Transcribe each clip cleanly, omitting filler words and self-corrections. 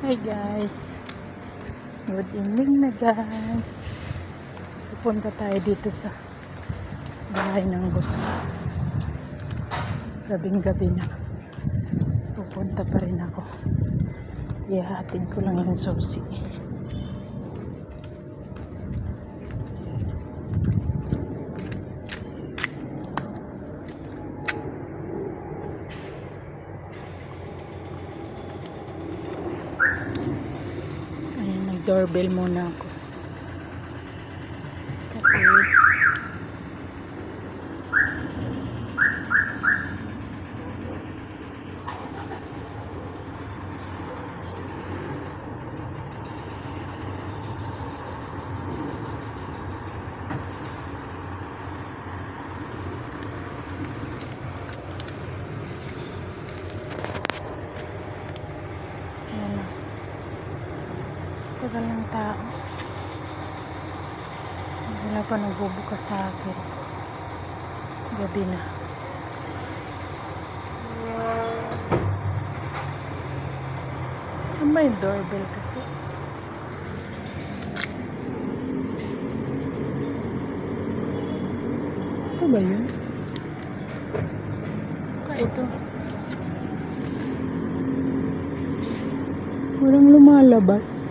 Hi guys, good evening na guys. Pupunta tayo dito sa bahay ng boss ko. Gabing gabi na, pupunta pa rin ako. Ihahatid ko lang yung susi. Doorbell muna ako kasi ayan na, tagal ng tao. Wala pa nagbubukas sa akin. Gabi na. Saan ba yung doorbell kasi? Ito ba yun? Ito. Walang lumalabas.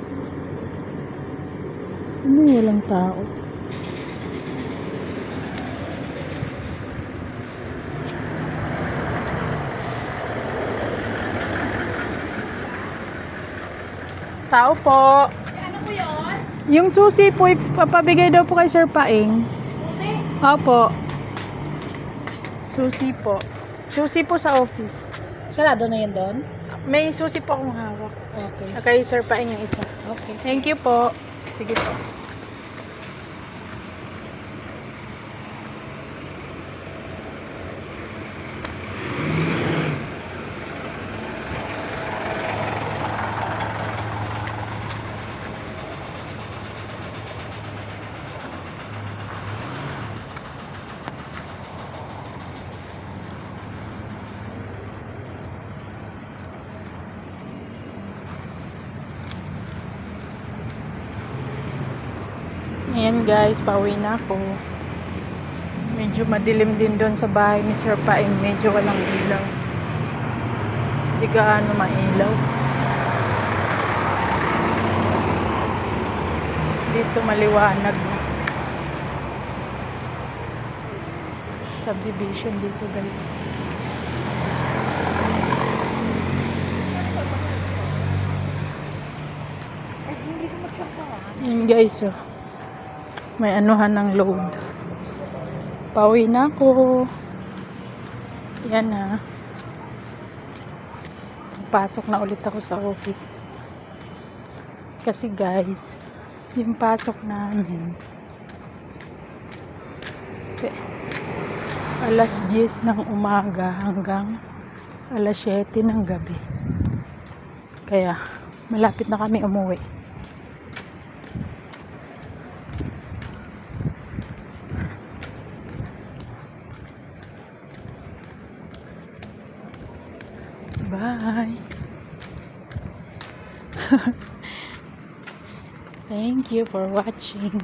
Ano, walang tao? Tao po. Ano po yun? Yung susi po, ipapabigay daw po kay Sir Paing. Susi? Opo. Susi po. Susi po sa office. Sarado na yun doon? May susi po akong hawak. Okay. Kay Sir Paing yung isa. Okay. Thank you po. Sige po. Ayan guys, pauwi na ako. Medyo madilim din doon sa bahay ni Sir Paing. Medyo walang ilaw. Hindi gaano mailaw. Dito maliwanag na. Subdivision dito guys. Ayan guys, oh. May anuhan ng load. Pauwi na ako. Yan na. Pasok na ulit ako sa office. Kasi guys, yung pasok namin alas 10 ng umaga hanggang alas 7 ng gabi. Kaya malapit na kami umuwi. Bye. Thank you for watching.